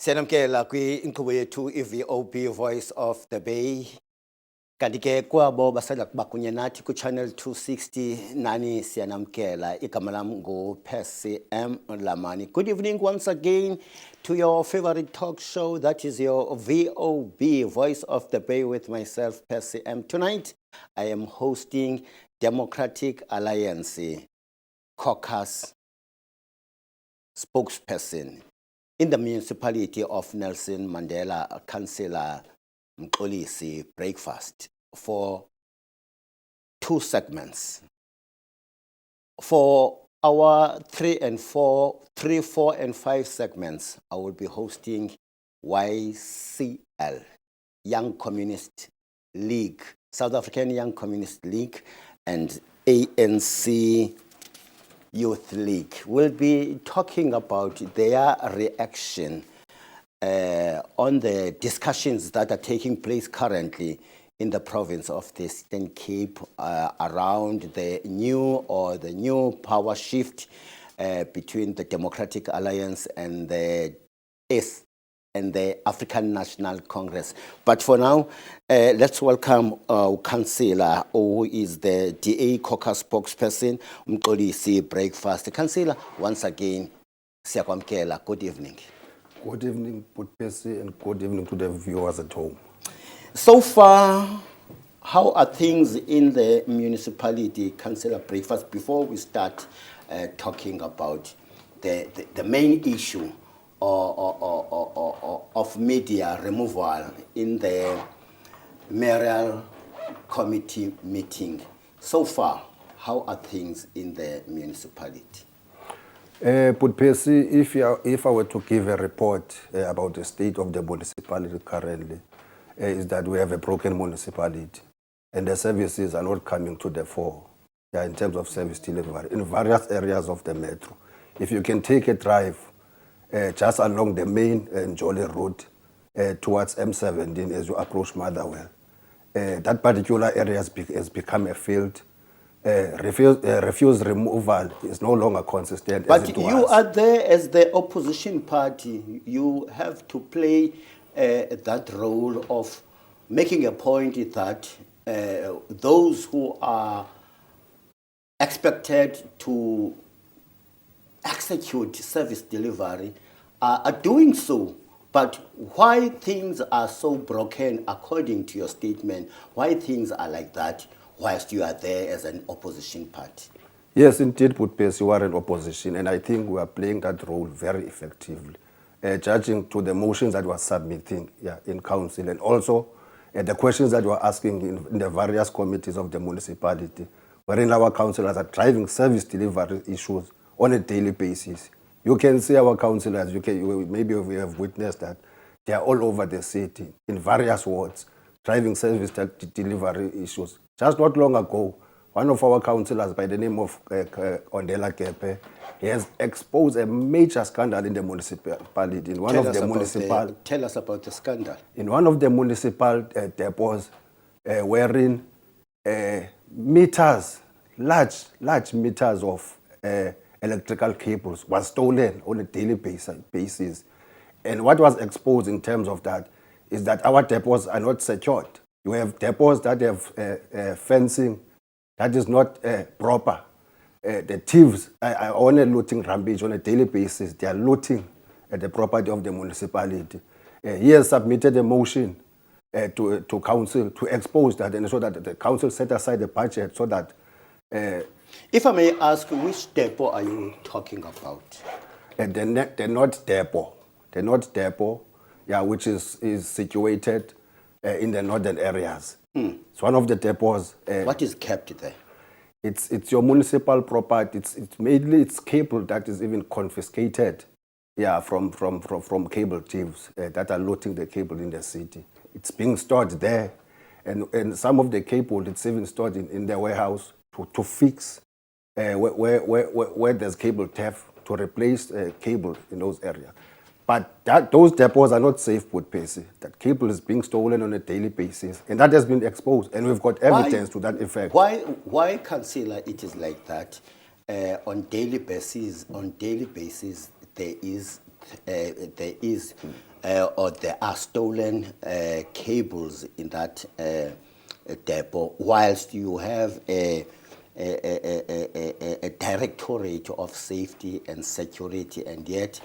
Siyanamkela kwi-inkqubo yethu i-VOB Voice of the Bay. Kanti ke kwabo basanda kuba kunye nathi ku-channel 260 nani siyanamkela. Igama lam ngu-Percy M. Lamani. Good evening once again to your favorite talk show, that is your VOB Voice of the Bay, with myself, Percy M. Tonight, I am hosting Democratic Alliance Caucus spokesperson in the municipality of Nelson Mandela, Councillor Mxolisi breakfast for two segments. For our 3, 4, and 5 segments, I will be hosting YCL, Young Communist League, South African Young Communist League, and ANC Youth League. We'll be talking about their reaction on the discussions that are taking place currently in the province of the Eastern Cape around the new power shift between the Democratic Alliance and the African National Congress. But for now, let's welcome Councillor, who is the DA caucus spokesperson, Mxolisi breakfast. Councillor, once again, siyakwamkela. Good evening. Good evening, Percy, and good evening to the viewers at home. So far, how are things in the municipality, Councillor breakfast, before we start talking about the main issue of media removal in the mayoral committee meeting? So far, how are things in the municipality? Percy, if I were to give a report about the state of the municipality currently, is that we have a broken municipality and the services are not coming to the fore in terms of service delivery in various areas of the metro. If you can take a drive just along the main Njoli route towards M17 as you approach Motherwell, that particular area has become a field. Refuse removal is no longer consistent. But you are there as the opposition party. You have to play that role of making a point that those who are expected to execute service delivery are doing so. But why things are so broken, according to your statement, why things are like that, whilst you are there as an opposition party? Yes, indeed, Percy, you are an opposition, and I think we are playing that role very effectively, judging to the motions that we are submitting in council, and also the questions that we are asking in the various committees of the municipality, wherein our councillors are driving service delivery issues on a daily basis. You can see our councillors, maybe we have witnessed that, they are all over the city, in various wards, driving service delivery issues. Just not long ago, one of our councillors by the name of Ondela Kepe, he has exposed a major scandal in the municipality. Tell us about the scandal. In one of the municipal depots, wherein meters, large meters of electrical cables were stolen on a daily basis. And what was exposed in terms of that is that our depots are not secured. You have depots that have fencing that is not proper. The thieves are on a looting rampage on a daily basis. They are looting the property of the municipality. He has submitted a motion to council to expose that, and so that the council set aside the budget so that... if I may ask, which depot are you talking about? The North Depot. The North Depot, which is situated in the northern areas. It's one of the depots. What is kept there? It's your municipal property. It's mainly cable that is even confiscated, from cable thieves that are looting the cable in the city. It's being stored there, and some of the cable it's even stored in the warehouse to fix where there's cable theft, to replace cable in those areas. But those depots are not safe, Percy. That cable is being stolen on a daily basis, and that has been exposed, and we've got evidence to that effect. Why, Councillor, it is like that? On daily basis, there is there is or there are stolen cables in that depot, whilst you have a directorate of safety and security, and yet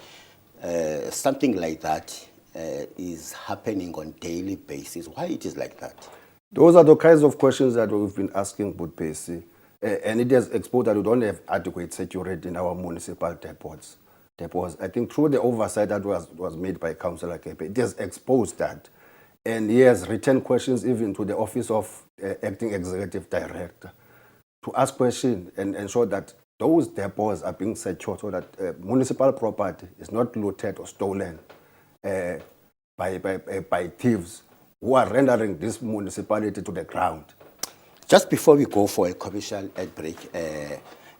something like that is happening on daily basis. Why it is like that? Those are the kinds of questions that we've been asking Budpesi, and it has exposed that we don't have adequate security in our municipal depots. I think through the oversight that was made by Councillor Kepe, it has exposed that. And he has written questions even to the Office of Acting Executive Director to ask questions and ensure that those depots are being secured so that municipal property is not looted or stolen by thieves who are rendering this municipality to the ground. Just before we go for a commercial break,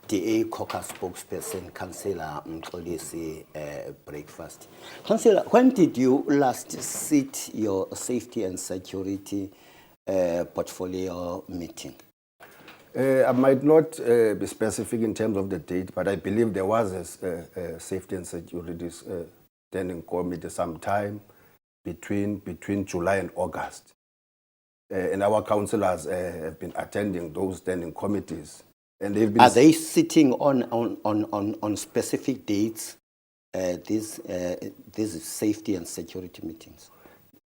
DA caucus spokesperson, Councillor Mxolisi, breakfast. Councillor, when did you last sit your safety and security portfolio meeting? I might not be specific in terms of the date, but I believe there was a safety and security standing committee sometime between July and August. And our councillors have been attending those standing committees. And they've been. Are they sitting on specific dates, these safety and security meetings?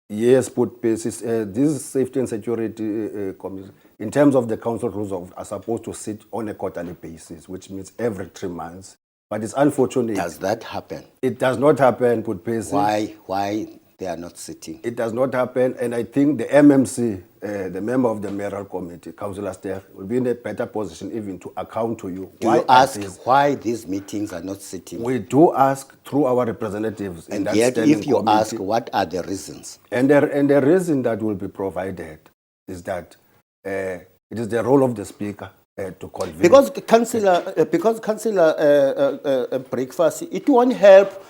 Yes, put basis. These safety and security committees, in terms of the council rules, are supposed to sit on a quarterly basis, which means every 3 months. But it's unfortunate. Does that happen? It does not happen, put basis. Why they are not sitting? It does not happen, and I think the MMC, the member of the mayoral committee, Councillor Ster, will be in a better position even to account to you. Do you ask why these meetings are not sitting? We do ask through our representatives in that yet standing if you committee. ask, what are the reasons? And the reason that will be provided is that it is the role of the speaker to convene. Because Councillor breakfast, it won't help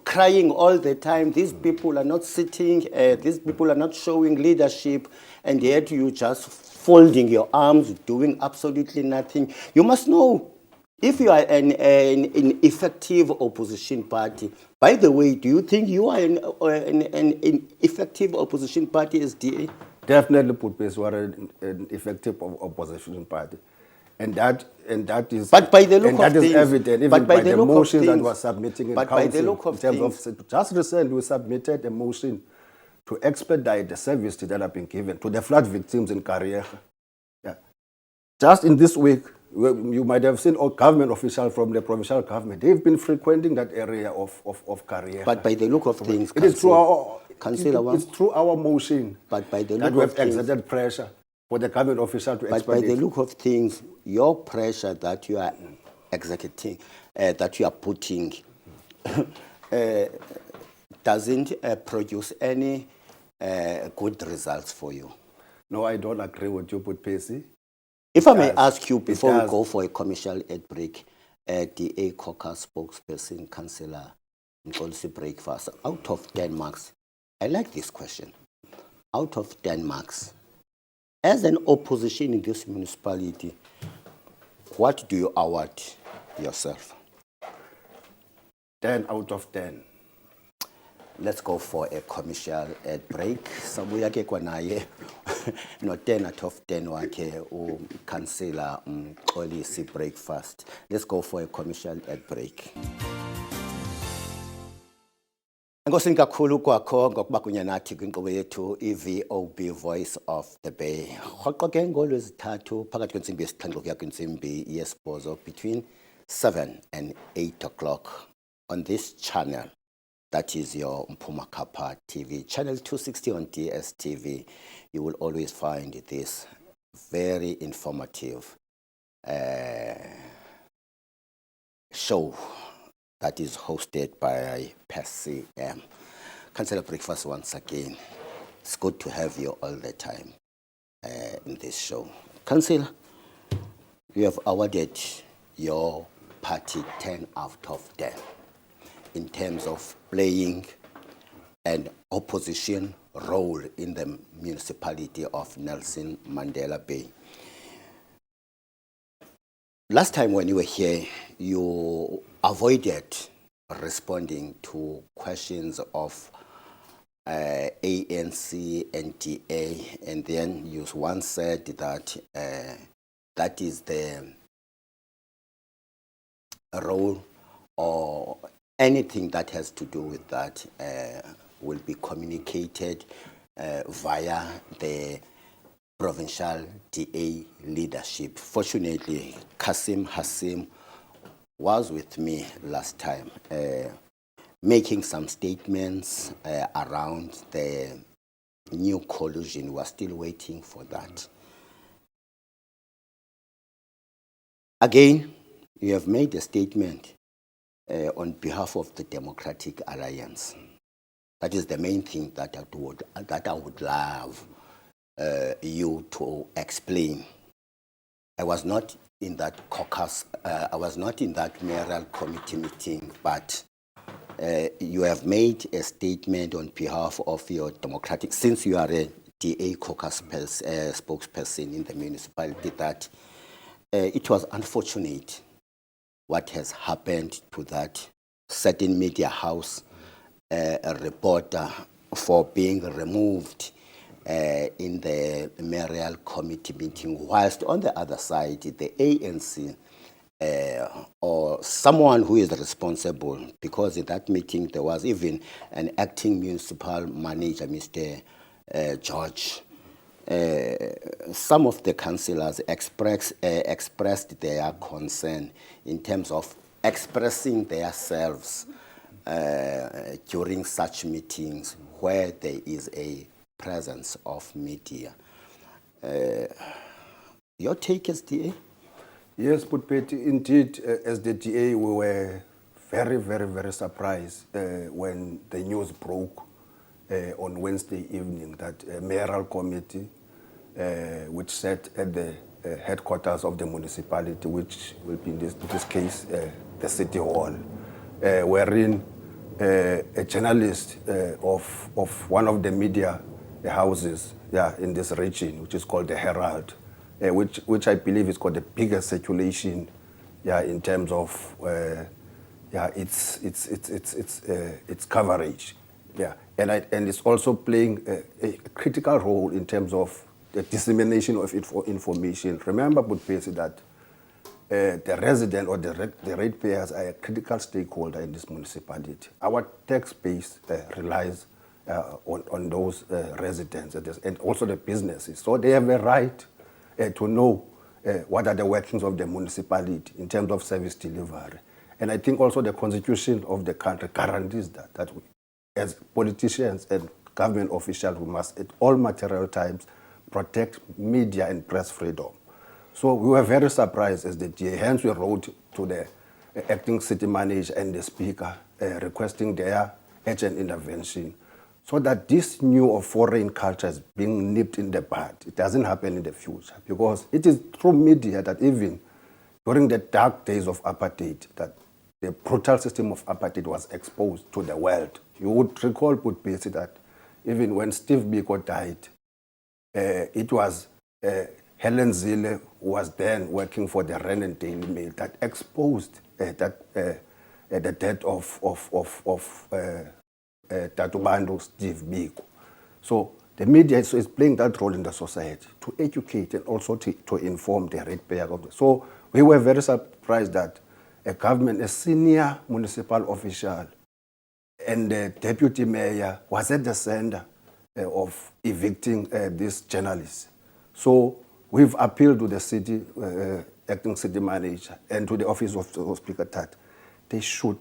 crying all the time. These people are not sitting, these people are not showing leadership, and yet you just folding your arms, doing absolutely nothing. You must know, if you are an effective opposition party, by the way, do you think you are an effective opposition party as DA? Definitely put place, we are an effective opposition party. And that is, but by the look and that of is things, evident even by the motions that we are submitting in but council. By the look of in terms things, of, just recently we submitted a motion to expedite the services that have been given to the flood victims in Kariega. Yeah. Just in this week, you might have seen all government officials from the provincial government. They've been frequenting that area of Kariega. But by the look of things, it is through our, it's through our motion but by the that look we have of things, exerted pressure for the government official to expedite. But by the look of things, your pressure that you are executing, that you are putting, doesn't produce any good results for you. No, I don't agree with you, Budpesi. If I may ask you, before we go for a commercial break, DA caucus spokesperson, Councillor Mxolisi breakfast, out of 10 marks, I like this question. Out of 10 marks, as an opposition in this municipality, what do you award yourself? 10 out of 10. Let's go for a commercial break. Sabuya ke kwanaye no 10 out of 10 wake Councillor Mxolisi breakfast. Let's go for a commercial break. Ngosini kakhulu kwakho ngokuba kunye nathi kwinkqubo yethu iVOB Voice of the Bay. Rhoqo ke ngolwezithathu phakathi kwentsimbi yesixhenxe ukuya kwintsimbi yesibhozo between 7 and 8 o'clock on this channel. That is your Mpuma Kappa TV, channel 260 on DSTV. You will always find this very informative show that is hosted by Percy M. Councillor Breakfast once again. It's good to have you all the time in this show. Councillor, you have awarded your party 10 out of 10 in terms of playing an opposition role in the municipality of Nelson Mandela Bay. Last time when you were here, you avoided responding to questions of ANC and DA, and then you once said that that is the role, or anything that has to do with that will be communicated via the provincial DA leadership. Fortunately, Kasim Hassim was with me last time, making some statements around the new collusion. We're still waiting for that. Again, you have made a statement on behalf of the Democratic Alliance. That is the main thing that I would love you to explain. I was not in that caucus, I was not in that mayoral committee meeting, but you have made a statement on behalf of your Democratic, since you are a DA caucus spokesperson in the municipality, that it was unfortunate what has happened to that certain media house a reporter for being removed in the mayoral committee meeting, whilst on the other side, the ANC or someone who is responsible, because in that meeting there was even an acting municipal manager, Mr. George. Some of the councillors expressed their concern in terms of expressing themselves during such meetings where there is a presence of media. Your take as DA? Yes, Putpeti, indeed, as the DA, we were very, very, very surprised when the news broke on Wednesday evening that a mayoral committee, which sat at the headquarters of the municipality, which will be in this case the city hall, wherein a journalist of one of the media houses in this region, which is called the Herald, which I believe has got the biggest circulation in terms of its coverage. And it's also playing a critical role in terms of the dissemination of information. Remember, Budpesi, that the resident or the ratepayers are a critical stakeholder in this municipality. Our tax base relies on those residents and also the businesses. So they have a right to know what are the workings of the municipality in terms of service delivery. And I think also the constitution of the country guarantees that we, as politicians and government officials, we must at all material times protect media and press freedom. So we were very surprised as the DA. Hence we wrote to the acting city manager and the speaker requesting their urgent intervention so that this new or foreign culture is being nipped in the bud. It doesn't happen in the future, because it is through media that even during the dark days of apartheid, that the brutal system of apartheid was exposed to the world. You would recall, Putpesi, that even when Steve Biko died, it was Helen Zille, who was then working for the Rand and Daily Mail, that exposed the death of Tatubandu Steve Biko. So the media is playing that role in the society to educate and also to inform the ratepayers of it. So we were very surprised that a senior municipal official and the deputy mayor was at the center of evicting these journalists. So we've appealed to the city, acting city manager, and to the office of the speaker that they should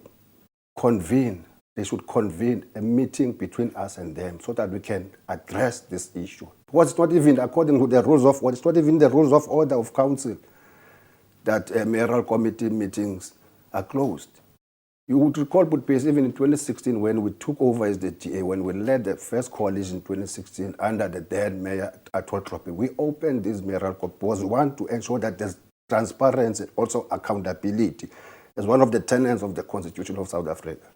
convene a meeting between us and them so that we can address this issue. Because it's not even according to the rules of order, it's not even the rules of order of council that mayoral committee meetings are closed. You would recall, Budpesi, even in 2016 when we took over as the DA, when we led the first coalition in 2016 under the then Mayor Atol Tropi, we opened this mayoral committee because we want to ensure that there's transparency and also accountability as one of the tenets of the Constitution of South Africa.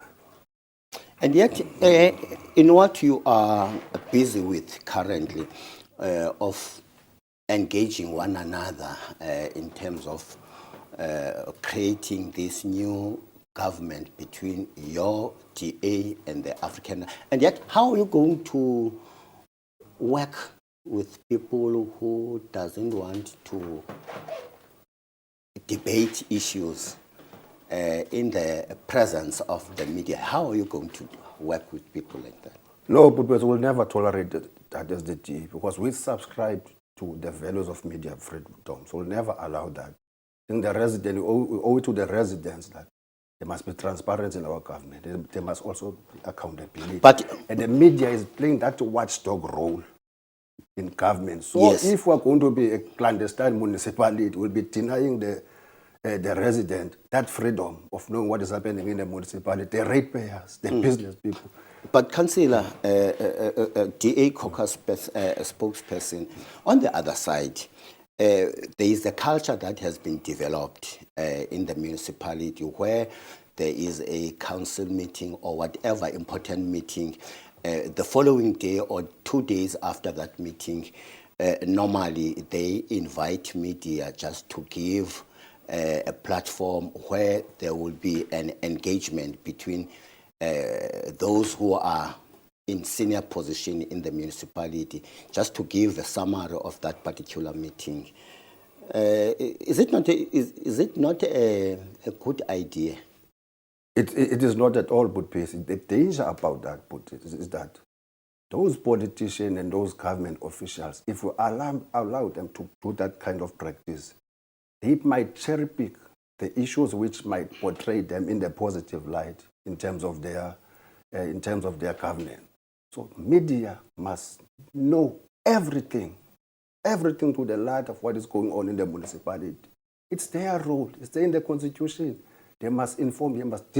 And yet, in what you are busy with currently, of engaging one another in terms of creating this new government between your DA and the African, and yet how are you going to work with people who doesn't want to debate issues in the presence of the media? How are you going to work with people like that? No, but we will never tolerate that as the DA because we subscribe to the values of media freedom. So we'll never allow that. In the resident, we owe it to the residents that there must be transparency in our government. There must also be accountability. And the media is playing that watchdog role in government. So if we're going to be a clandestine municipality, we'll be denying the resident that freedom of knowing what is happening in the municipality, the ratepayers, the business people. But Councillor, DA caucus spokesperson, on the other side, there is a culture that has been developed in the municipality where there is a council meeting or whatever important meeting, the following day or 2 days after that meeting, normally they invite media just to give a platform where there will be an engagement between those who are in senior position in the municipality, just to give a summary of that particular meeting. Is it not a good idea? It is not at all, but the danger about that is that those politicians and those government officials, if we allow them to do that kind of practice, they might cherry pick the issues which might portray them in the positive light in terms of their government. So media must know everything to the light of what is going on in the municipality. It's their role. It's there in the constitution. They must inform. They must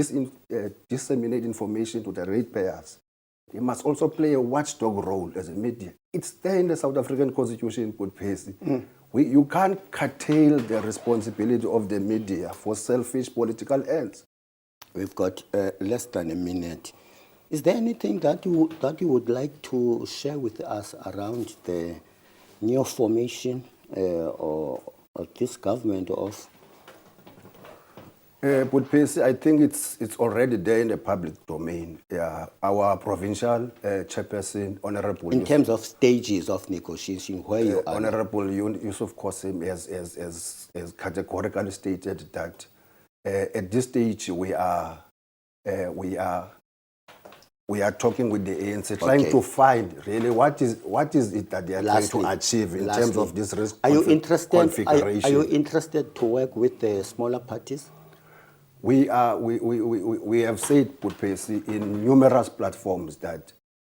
disseminate information to the ratepayers. They must also play a watchdog role as a media. It's there in the South African constitution, good Pesi. You can't curtail the responsibility of the media for selfish political ends. We've got less than a minute. Is there anything that you would like to share with us around the new formation or this government of? But Pesi, I think it's already there in the public domain. Our provincial chairperson, Honorable... In terms of stages of negotiation, where you are... Honorable Yusuf Kosim has categorically stated that at this stage we are talking with the ANC, trying to find really what is it that they are trying to achieve in terms of this risk configuration. Are you interested to work with the smaller parties? We have said, Putpesi, in numerous platforms that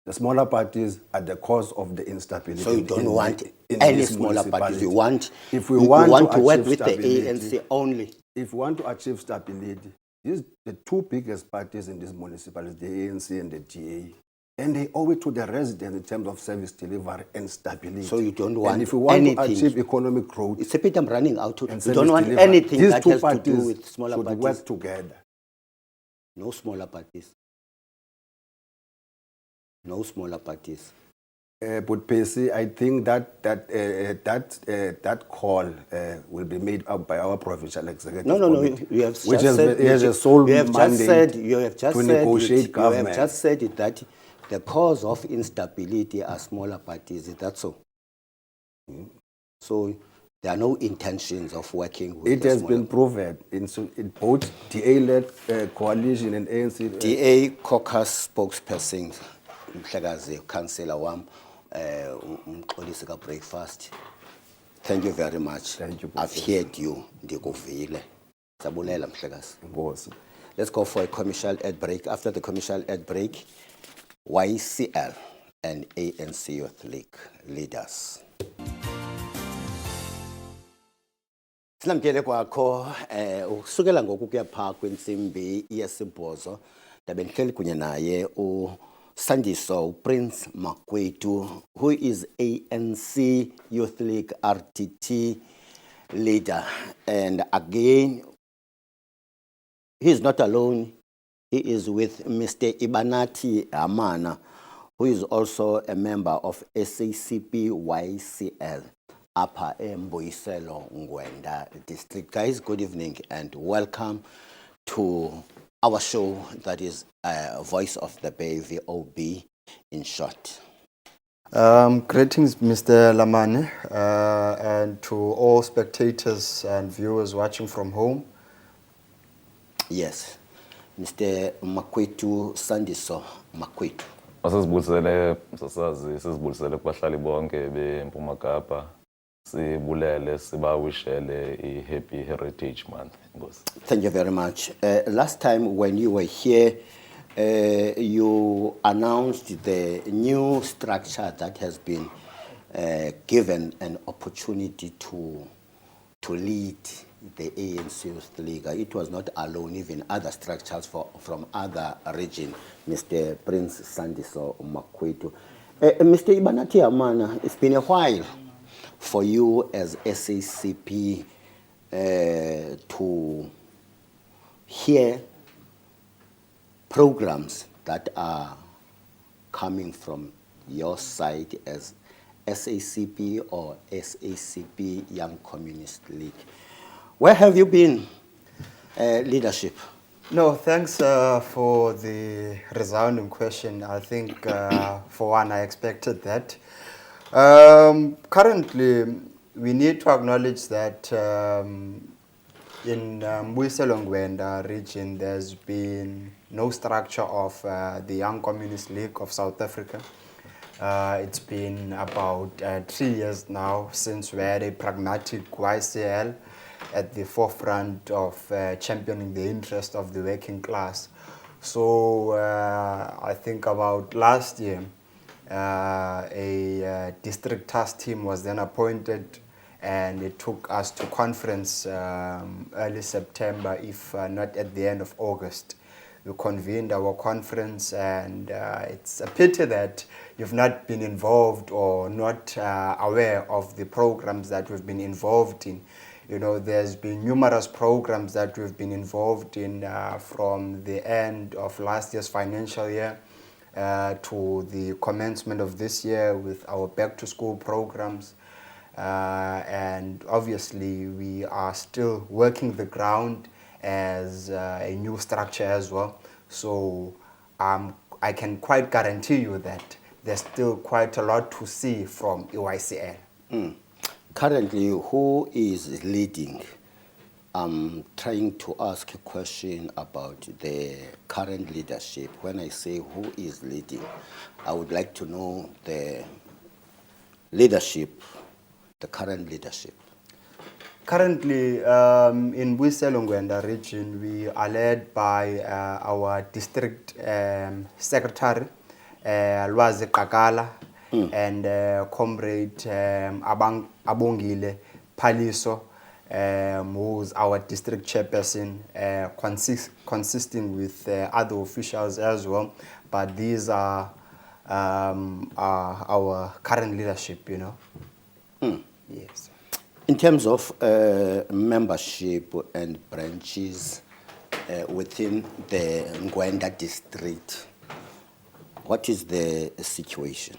the smaller parties are the cause of the instability. So you don't want any smaller parties. You want to work with the ANC only. If we want to achieve stability, the two biggest parties in this municipality, the ANC and the DA, and they owe it to the residents in terms of service delivery and stability. So you don't want anything. And if we want to achieve economic growth... It's a bit I'm running out. You don't want anything that has to do with smaller parties. These two parties should work together. No smaller parties. No smaller parties. But Pesi, I think that call will be made up by our provincial executive committee, you have which just said, has a sole mandate to negotiate government. You have just said it, that the cause of instability are smaller parties. Is that so? So there are no intentions of working with it has been proven in both DA-led coalition and ANC. DA caucus spokesperson, Councillor Wam, breakfast. Thank you very much. Thank you. I've heard you. Let's go for a commercial ad break. After the commercial ad break, YCL and ANC Youth League leaders. Silamkele kwakho ukusukela ngoku kuyapha kwentsimbi yesibhozo ndabe ndihleli kunye naye Sandiso Prince Makwetu, who is ANC Youth League RTT leader. And again, he is not alone. He is with Mr. Ibanati Amana, who is also a member of SACP YCL, Upper Mboiselo Ngwenda District. Guys, good evening and welcome to our show that is Voice of the Bay, VOB in short. Greetings, Mr. Lamane, and to all spectators and viewers watching from home. Yes, Mr. Makwetu Sandiso Makwetu. Asizibulisele sasazi sizibulisele kubahlali bonke beMpuma Kapa. Sibulele sibawishele i-Happy Heritage Month. Thank you very much. Last time when you were here, you announced the new structure that has been given an opportunity to lead the ANC Youth League. It was not alone, even other structures from other regions, Mr. Prince Sandiso Makwetu. Mr. Ibanati Amana, it's been a while for you as SACP to hear programs that are coming from your side as SACP or SACP Young Communist League. Where have you been, leadership? No, thanks for the resounding question. I think, for one, I expected that. Currently, we need to acknowledge that in Municipal region, there's been no structure of the Young Communist League of South Africa. It's been about 3 years now since we had a pragmatic YCL at the forefront of championing the interest of the working class. So I think about last year, a district task team was then appointed, and it took us to conference early September, if not at the end of August. We convened our conference, and it's a pity that you've not been involved or not aware of the programs that we've been involved in. You know, there's been numerous programs that we've been involved in from the end of last year's financial year to the commencement of this year with our back-to-school programs. And obviously, we are still working the ground as a new structure as well. So I can quite guarantee you that there's still quite a lot to see from EYCL. Currently, who is leading? I'm trying to ask a question about the current leadership. When I say who is leading, I would like to know the leadership, the current leadership. Currently, in Municipal region, we are led by our district secretary, Lwazi Kakala, and comrade Abongile Paliso, who's our district chairperson, consisting with other officials as well. But these are our current leadership, you know. Yes. In terms of membership and branches within the Ngwenda district, what is the situation?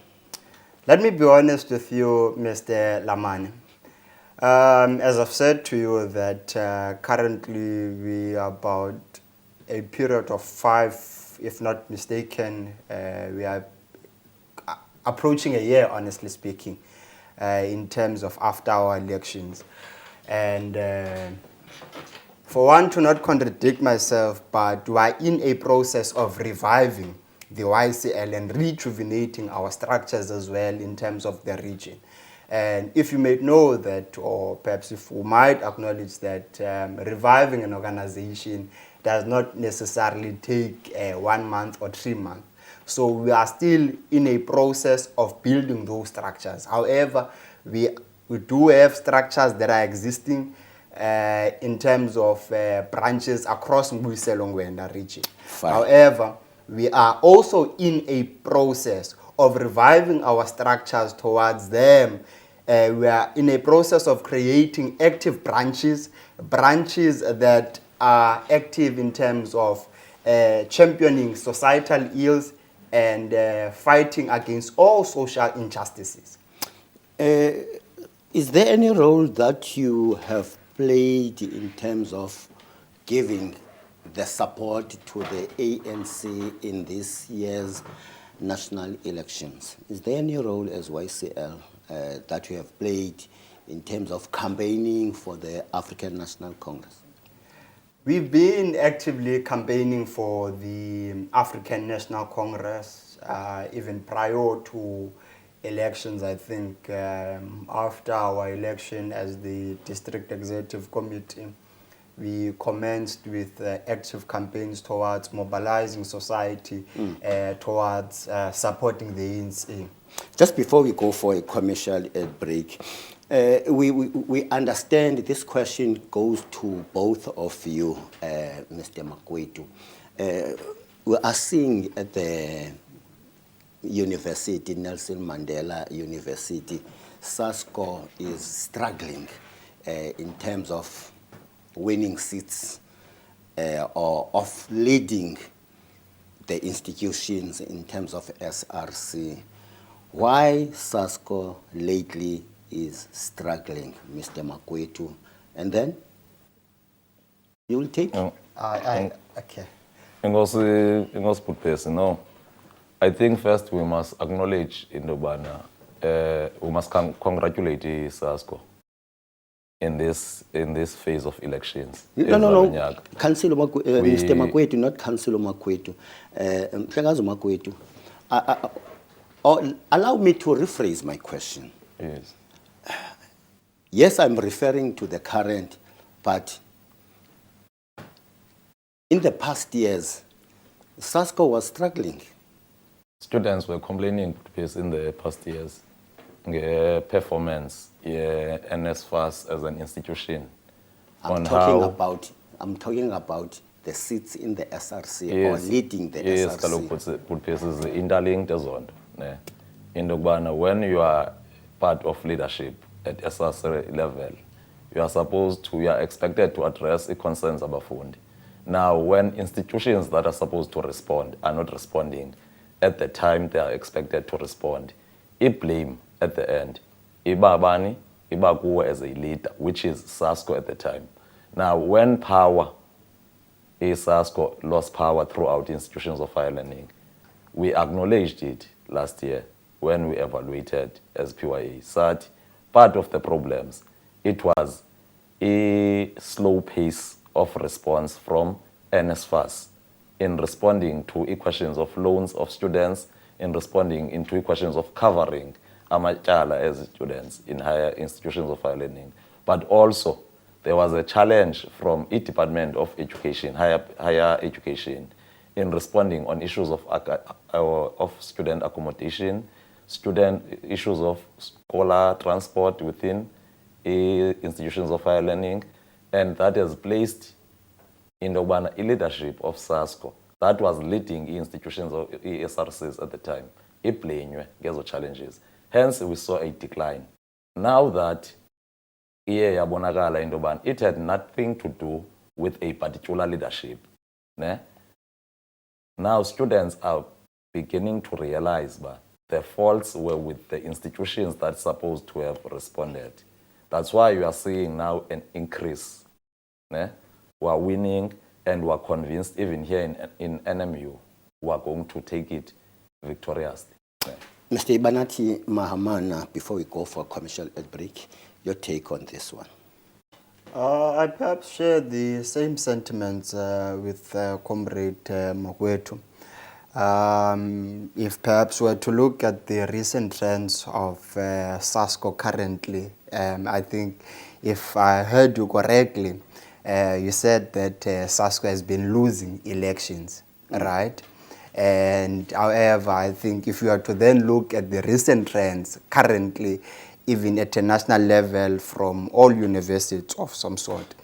Let me be honest with you, Mr. Lamane. As I've said to you that currently we are about a period of 5, if not mistaken, we are approaching a year, honestly speaking, in terms of after our elections. And for one, to not contradict myself, but we are in a process of reviving the YCL and rejuvenating our structures as well in terms of the region. And if you may know that, or perhaps if we might acknowledge that reviving an organization does not necessarily take 1 month or 3 months. So we are still in a process of building those structures. However, we do have structures that are existing in terms of branches across Municipal region. Fine. However, we are also in a process of reviving our structures towards them. We are in a process of creating active branches that are active in terms of championing societal ills and fighting against all social injustices. Is there any role that you have played in terms of giving the support to the ANC in this year's national elections. Is there any role as YCL that you have played in terms of campaigning for the African National Congress? We've been actively campaigning for the African National Congress even prior to elections. I think after our election as the District Executive Committee, we commenced with active campaigns towards mobilizing society towards supporting the ANC. Just before we go for a commercial break, we understand this question goes to both of you, Mr. Makwetu. We are seeing at the university, Nelson Mandela University, Sasco is struggling in terms of winning seats or of leading the institutions in terms of SRC. Why Sasco lately is struggling, Mr. Makwetu? And then you will take it. Okay. Ingos Putpesi, no. I think first we must acknowledge in Dobana, we must congratulate Sasco in this phase of elections. No. Councillor Mr. Makwetu, not Councillor Makwetu. Makwetu. Allow me to rephrase my question. Yes. Yes, I'm referring to the current, but in the past years, Sasco was struggling. Students were complaining in the past years, performance, NSFAS as an institution. I'm talking about the seats in the SRC, yes, or leading the SRC. Yes, is interlinked as well. In Dogbana, when you are part of leadership at SRC level, you are expected to address the concerns of Abafundi. Now, when institutions that are supposed to respond are not responding at the time they are expected to respond, blame at the end. Ibabani, Ibakuwa as a leader, which is Sasco at the time. Now, when Sasco lost power throughout institutions of higher learning, we acknowledged it last year when we evaluated as PYA. Said part of the problems, it was a slow pace of response from NSFAS in responding to questions of loans of students, in responding into questions of covering amachala as students in higher institutions of higher learning. But also, there was a challenge from the Department of Education, higher education, in responding on issues of student accommodation, issues of scholar transport within institutions of higher learning, and that has placed in the leadership of Sasco that was leading institutions of SRCs at the time. Those challenges. Hence, we saw a decline. Now that it had nothing to do with a particular leadership. Now students are beginning to realize that the faults were with the institutions that are supposed to have responded. That's why you are seeing now an increase. We are winning, and we are convinced even here in NMU, we are going to take it victoriously. Mr. Ibanati Mahamana, before we go for a commercial break, your take on this one? I perhaps share the same sentiments with Comrade Makwetu. If perhaps we're to look at the recent trends of Sasco currently, I think if I heard you correctly, you said that Sasco has been losing elections, right? And however, I think if you are to then look at the recent trends currently, even at a national level from all universities of some sort,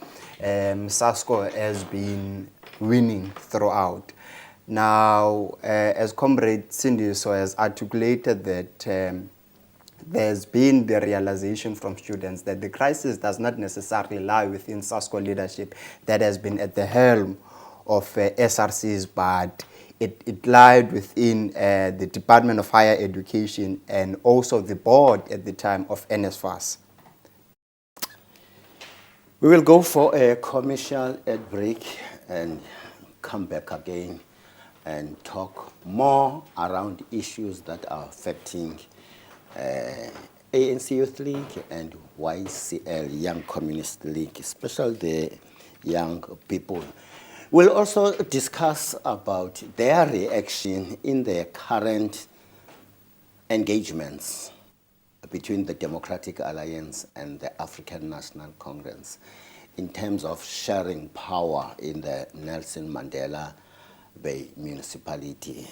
Sasco has been winning throughout. Now, as Comrade Sindiso has articulated that there's been the realization from students that the crisis does not necessarily lie within Sasco leadership that has been at the helm of SRCs, but it lied within the Department of Higher Education and also the board at the time of NSFAS. We will go for a commercial break and come back again and talk more around issues that are affecting ANC Youth League and YCL, Young Communist League, especially the young people. We'll also discuss about their reaction in their current engagements between the Democratic Alliance and the African National Congress in terms of sharing power in the Nelson Mandela Bay municipality.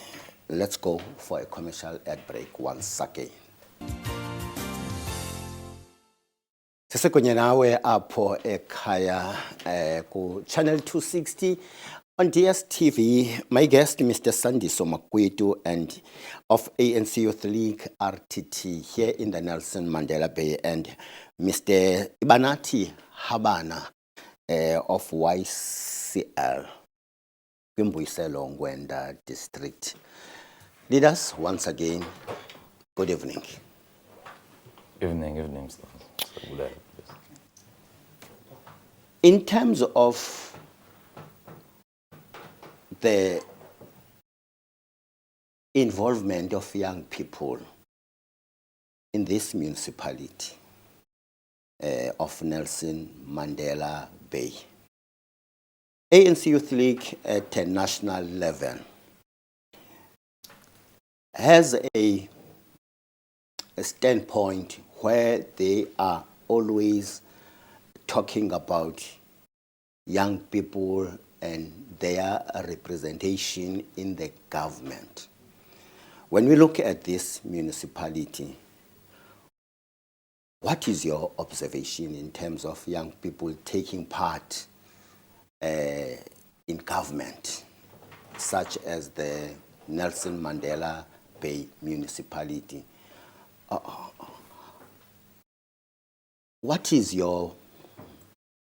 Let's go for a commercial ad break once again. Sisekunye nawe apho ekhaya ku Channel 260 on DSTV. My guest, Mr. Sandiso Makwetu, and of ANC Youth League RTT here in the Nelson Mandela Bay, and Mr. Ibanati Habana of YCL, Kwimbuyiselo Ngwenda District. Leaders, once again, good evening. Evening, sir. In terms of the involvement of young people in this municipality of Nelson Mandela Bay, ANC Youth League at a national level has a standpoint where they are always talking about young people and their representation in the government. When we look at this municipality, what is your observation in terms of young people taking part in government, such as the Nelson Mandela Bay municipality? What is your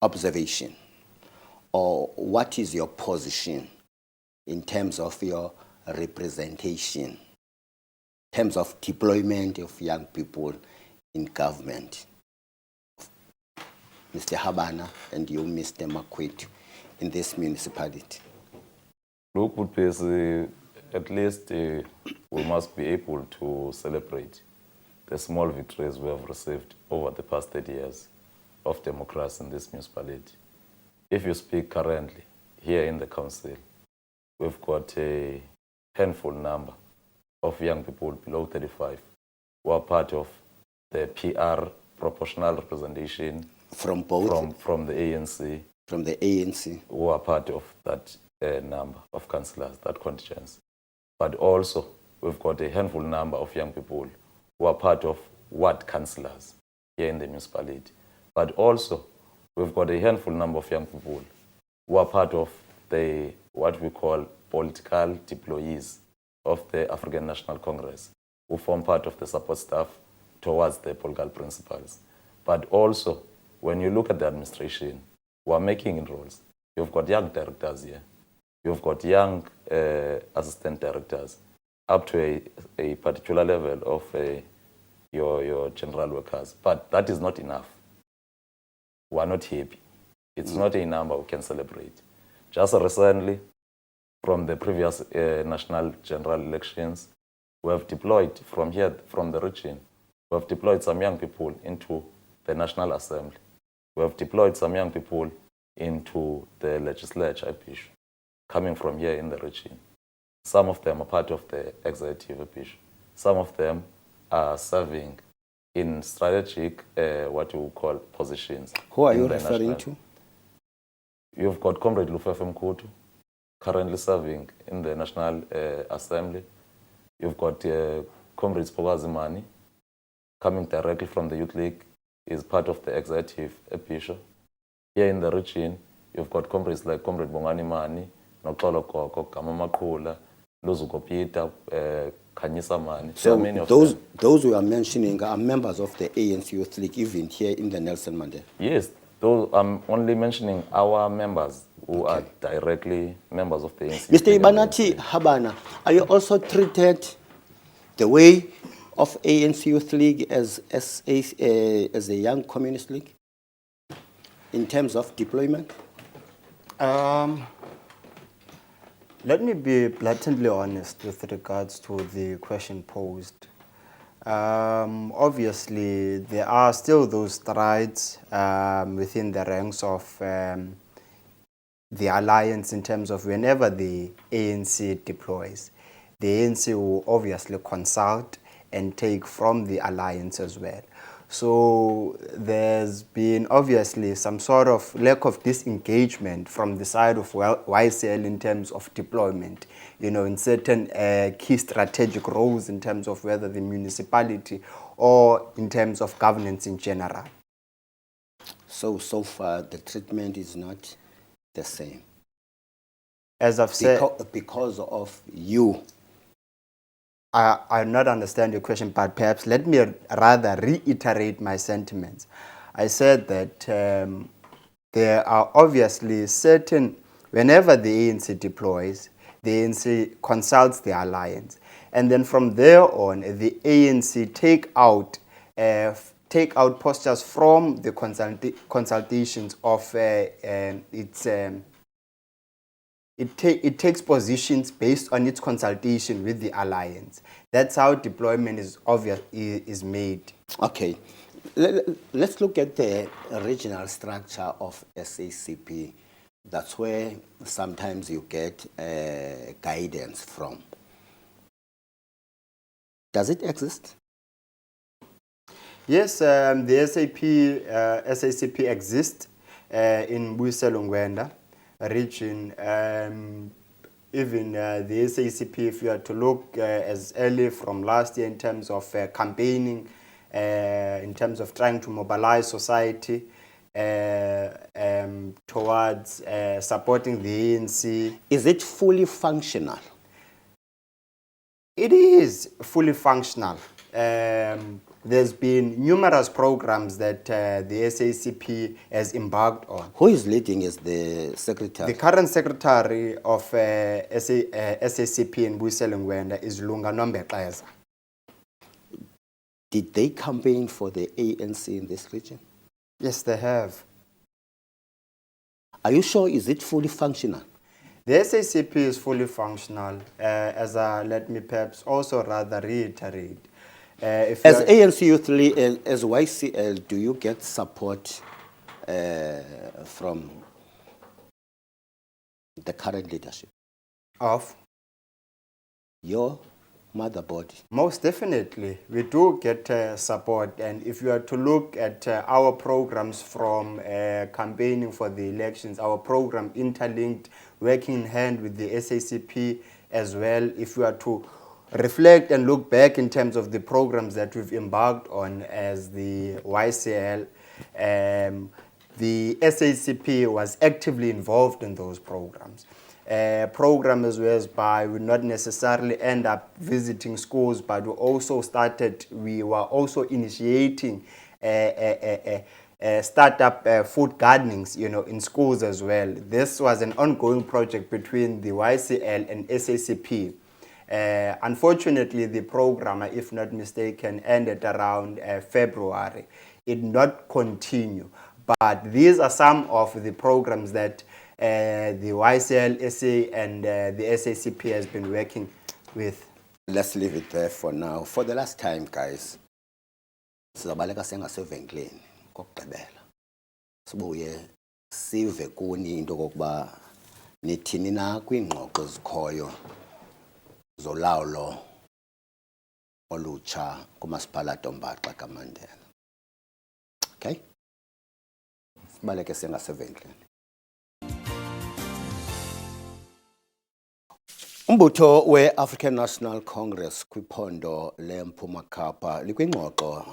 observation, or what is your position in terms of your representation, in terms of deployment of young people in government? Mr. Habana and you, Mr. Makwetu, in this municipality. Look, at least we must be able to celebrate the small victories we have received over the past 30 years of democracy in this municipality. If you speak currently here in the council, we've got a handful number of young people below 35 who are part of the PR proportional representation from both? From the ANC. From the ANC. Who are part of that number of councillors, that contingent. But also, we've got a handful number of young people who are part of ward councillors here in the municipality. But also, we've got a handful number of young people who are part of the, what we call, political deployees of the African National Congress, who form part of the support staff towards the political principles. But also, when you look at the administration, who are making inroads, you've got young directors here, you've got young assistant directors, up to a particular level of your general workers. But that is not enough. We are not happy. It's not a number we can celebrate. Just recently, from the previous national general elections, we have deployed from here, from the region, we have deployed some young people into the National Assembly. We have deployed some young people into the legislature, coming from here in the region. Some of them are part of the executive, some of them are serving in strategic, what you call, positions. Who are you referring to? You've got Comrade Lufefe Mkutu, currently serving in the National Assembly. You've got Comrade Spogazimani, coming directly from the Youth League, is part of the executive episho. Here in the region, you've got comrades like Comrade Bongani Mani, Nokolo Koko, Kamama Kula, Luzuko Peter, Kanyisa Mani. So those we are mentioning are members of the ANC Youth League, even here in the Nelson Mandela? Yes, those, I'm only mentioning our members who are directly members of the ANC. Mr. Ibanati Habana, are you also treated the way of ANC Youth League as a young communist league in terms of deployment? Let me be blatantly honest with regards to the question posed. Obviously, there are still those strides within the ranks of the alliance in terms of whenever the ANC deploys, the ANC will obviously consult and take from the alliance as well. So there's been obviously some sort of lack of disengagement from the side of YCL in terms of deployment, in certain key strategic roles in terms of whether the municipality or in terms of governance in general. So far, the treatment is not the same. As I've said, because of you. I not understand your question, but perhaps let me rather reiterate my sentiments. I said that there are obviously certain, whenever the ANC deploys, the ANC consults the alliance. And then from there on, the ANC take out postures from the consultations of its it takes positions based on its consultation with the alliance. That's how deployment is made. Okay, let's look at the regional structure of SACP. That's where sometimes you get guidance from. Does it exist? Yes, the SACP exists in Municipal region. Even the SACP, if you are to look as early from last year in terms of campaigning, in terms of trying to mobilize society towards supporting the ANC. Is it fully functional? It is fully functional. There's been numerous programs that the SACP has embarked on. Who is leading as the secretary? The current secretary of SACP in Municipal is Lunga Nombekeza. Did they campaign for the ANC in this region? Yes, they have. Are you sure? Is it fully functional? The SACP is fully functional. Let me perhaps also rather reiterate. As ANC Youth League, as YCL, do you get support from the current leadership? Of? Your mother body? Most definitely. We do get support. And if you are to look at our programs from campaigning for the elections, our program interlinked, working in hand with the SACP as well, if you are to reflect and look back in terms of the programs that we've embarked on as the YCL, the SACP was actively involved in those programs. Programs whereby we not necessarily end up visiting schools, but we were also initiating startup food gardenings, in schools as well. This was an ongoing project between the YCL and SACP. Unfortunately, the program, if not mistaken, ended around February. It did not continue. But these are some of the programs that the YCL, SA, and the SACP has been working with. Let's leave it there for now. For the last time, guys, sizabaleka sengasevenkileni kokugqibela. Sibuye sive kuni into kokuba nithini na kwiingxoxo ezikhoyo zolawulo olutsha kumasipala Dombaxa kaMandela. Okay? Sibaleke sengasevenkileni. Umbutho we-African National Congress kwiphondo leMpuma Kapa likwingxoxo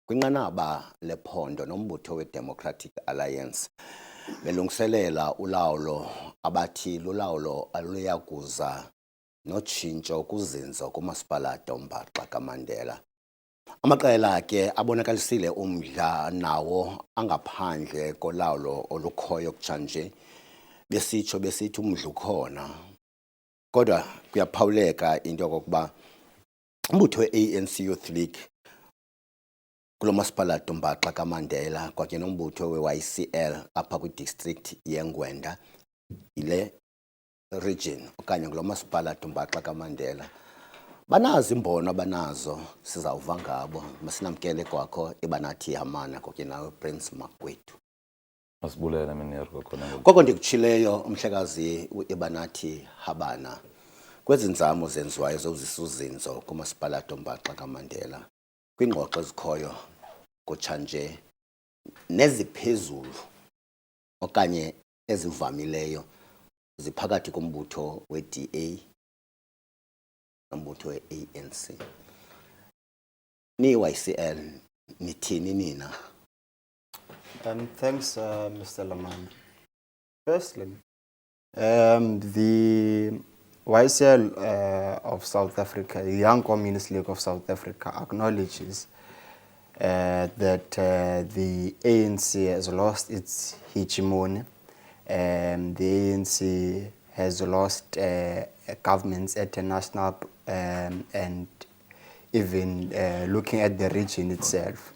kwinqanaba lephondo nombutho we-Democratic Alliance belungiselela ulawulo abathi lulawulo aluyakuza notshintsho kuzinzo kumasipala Dombaxa kaMandela. Amaqela ke abonakalisile umdla nawo angaphandle kolawulo olukhoyo kutshanje besithi umdla ukhona. Kodwa kuyaphawuleka into yokokuba umbutho we-ANC Youth League kulo masipala Dombaxa kaMandela kwakunye nombutho we-YCL apha kwi-district yeNgwenda ile region okanye kulo masipala Dumbaxa kaMandela banazo imbono abanazo sizawuva ngabo masinamkele kwakho ebanathi Hamana kokunye nawe Prince Makwethu. Masibulele Minero kwakhona ngoku. Koko ndikutshileyo umhlekazi ebanathi Habana kwezinzamo zenziwayo zozisuzinzo kumasipala Dumbaxa kaMandela kwingxoxo ezikhoyo kutshanje neziphezulu okanye ezivamileyo ziphakathi kombutho we-DA nombutho we-ANC. Ni-YCL nithini nina? Thanks, Mr. Laman. Firstly, the YCL of South Africa, the Young Communist League of South Africa, acknowledges that the ANC has lost its hegemony. The ANC has lost governments at a national and even looking at the region itself.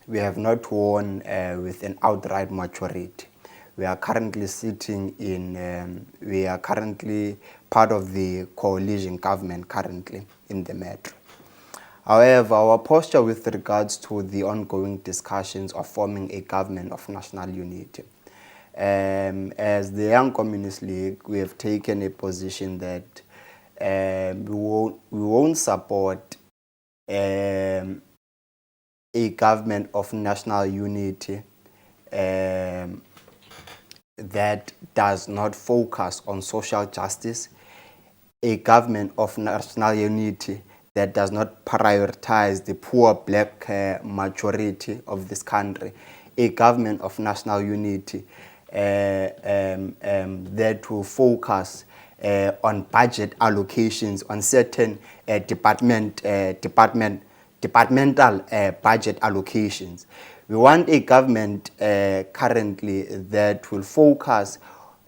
We have not won with an outright majority. We are currently sitting in, we are currently part of the coalition government currently in the metro. However, our posture with regards to the ongoing discussions of forming a government of national unity. As the Young Communist League, we have taken a position that we won't support a government of national unity that does not focus on social justice, a government of national unity that does not prioritize the poor black majority of this country, a government of national unity that will focus on budget allocations, on certain departmental budget allocations. We want a government currently that will focus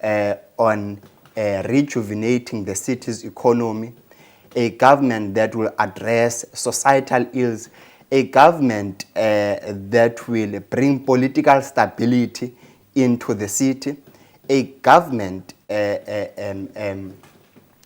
on rejuvenating the city's economy, a government that will address societal ills, a government that will bring political stability into the city, a government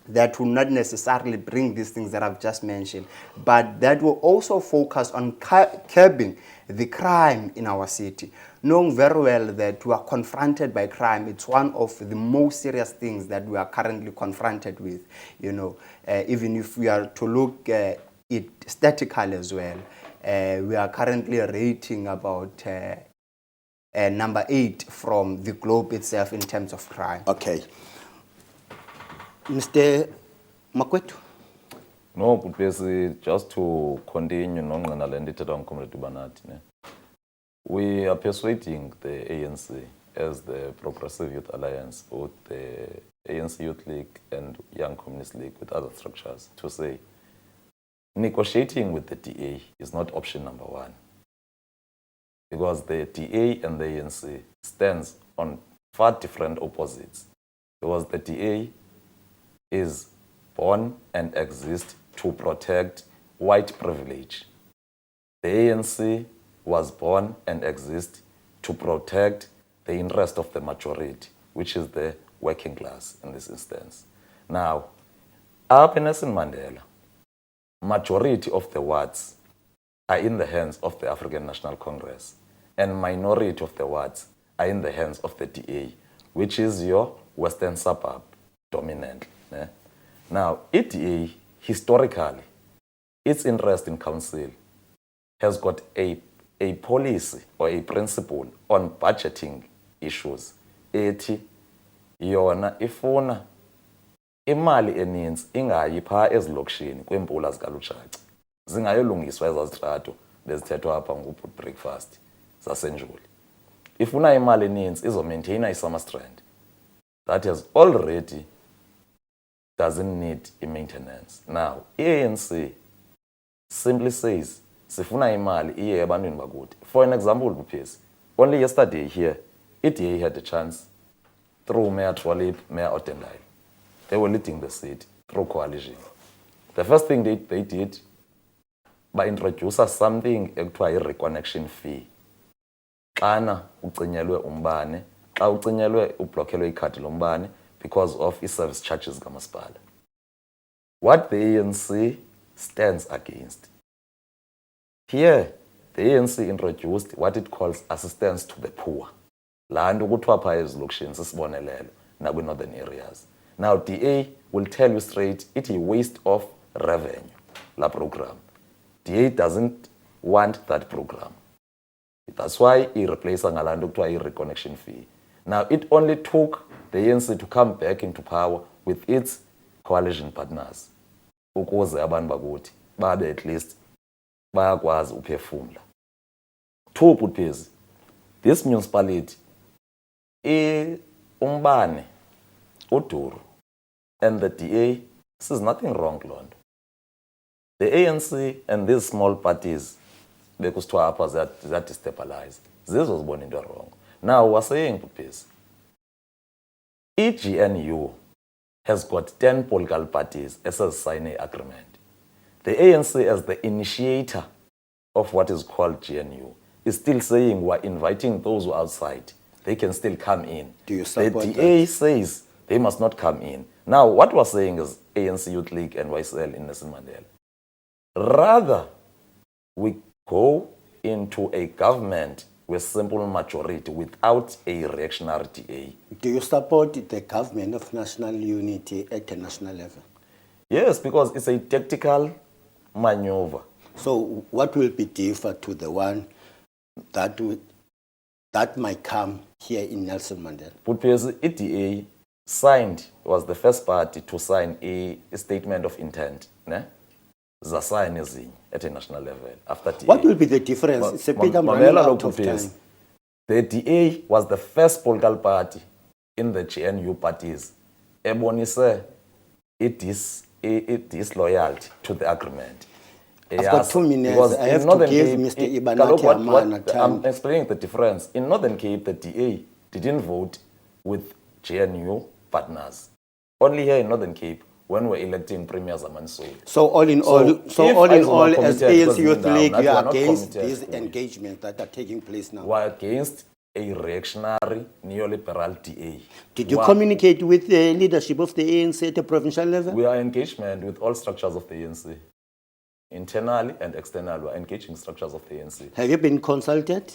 that will not necessarily bring these things that I've just mentioned, but that will also focus on curbing the crime in our city. Knowing very well that we are confronted by crime, it's one of the most serious things that we are currently confronted with. You know, even if we are to look it statically as well, we are currently rating about number 8 from the globe itself in terms of crime. Okay. Mr. Makwethu? No, but basically, just to continue, we are persuading the ANC as the Progressive Youth Alliance, both the ANC Youth League and Young Communist League with other structures, to say negotiating with the DA is not option number 1. Because the DA and the ANC stands on far different opposites. Because the DA is born and exists to protect white privilege. The ANC was born and exists to protect the interest of the majority, which is the working class in this instance. Now, up in Nelson Mandela, majority of the wards are in the hands of the African National Congress, and minority of the wards are in the hands of the DA, which is your western suburb dominant. Now, EDA, historically, its interest in council has got a policy or a principle on budgeting issues. Ethi yona ifuna imali eninzi ingayi pha ezilokishini kwempula zikalutshaci zingayolungiswa ezazitrato bezithethwa apha ngobut breakfast zasenjuli. Ifuna imali eninzi izomaintaina isummer strand that has already doesn't need a maintenance. Now, ANC simply says sifuna imali iye ebantwini bakuthi. For an example, Buphesi, only yesterday here, EDA had a chance through Mayor Twalib, Mayor Otendai. They were leading the city through coalition. The first thing they did, by introducing something ekuthiwa i-reconnection fee. Xana ucinyelwe umbane, xa xa ucinyelwe ublokelwe ikhadi lombane because of i-service charges kamasipala. What the ANC stands against. Here, the ANC introduced what it calls assistance to the poor. Laa nto kuthiwa phaa ezilokishini sisibonelelo nakwi-northern areas. Now, DA will tell you straight, it's a waste of revenue, la program. DA doesn't want that program. That's why he replaced ngalaa nto kuthiwa i-reconnection fee. Now, it only took the ANC to come back into power with its coalition partners ukuze abantu bakuthi babe at least bayakwazi uphefumla. Two, Putpezi, this municipality, umbane, uduru, and the DA, this is nothing wrong, Lord. The ANC and these small parties, bekusithiwa apha ziyadestabilize. This was born into wrong. Now, we're saying, Putpezi, GNU has got 10 political parties as a signing agreement. The ANC, as the initiator of what is called GNU, is still saying we're inviting those who are outside. They can still come in. Do you support the DA that? says they must not come in. Now, what we're saying is ANC Youth League and YCL in Nelson Mandela. Rather, we go into a government with simple majority without a reactionary DA. Do you support the government of national unity at the national level? Yes, because it's a tactical maneuver. So what will be different to the one that might come here in Nelson Mandela? Putpezi, EDA signed, was the first party to sign a statement of intent. Ne? Zasign ezinye at a national level after DA. What will be the difference? It's a bit I'm running Mamela out of Putpezi, time. the DA was the first political party in the GNU parties. Ebonise, it is loyalty to the agreement. I've got 2 minutes. Because I in have to Northern give Cape, Mr. it- Ibanati Kaloku, Amana time. I'm explaining the difference. In Northern Cape, the DA didn't vote with GNU partners. Only here in Northern Cape, when we're electing premiers Amansoli. So all in all, if Isoma as committed, ANC because Youth now League, that you we are are not against committed these fully. engagements that are taking place now. We're against a reactionary neoliberal DA. Did you communicate with the leadership of the ANC at the provincial level? We are engagement with all structures of the ANC. Internally and externally, we are engaging structures of the ANC. Have you been consulted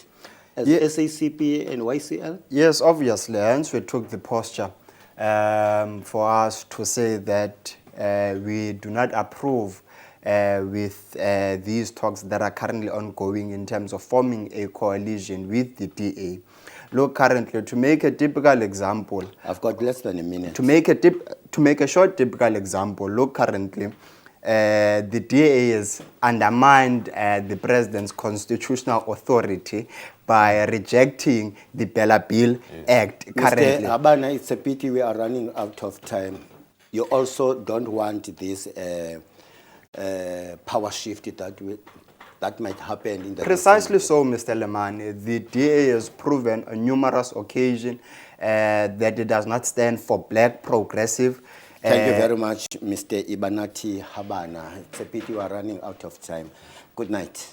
as Yeah. SACP and YCL? Yes, obviously, hence we took the posture for us to say that we do not approve with these talks that are currently ongoing in terms of forming a coalition with the DA. Look, currently, to make a typical example, I've got less than a minute. to make a short typical example, look, currently, the DA has undermined the president's constitutional authority by rejecting the Bella Bill Act Mr. currently. Habana, it's a pity we are running out of time. You also don't want this power shift that might happen in the Precisely so, Mr. Lemane. The DA has proven on numerous occasions that it does not stand for black progressive. Thank you very much, Mr. Ibanati Habana. It's a pity we are running out of time. Good night.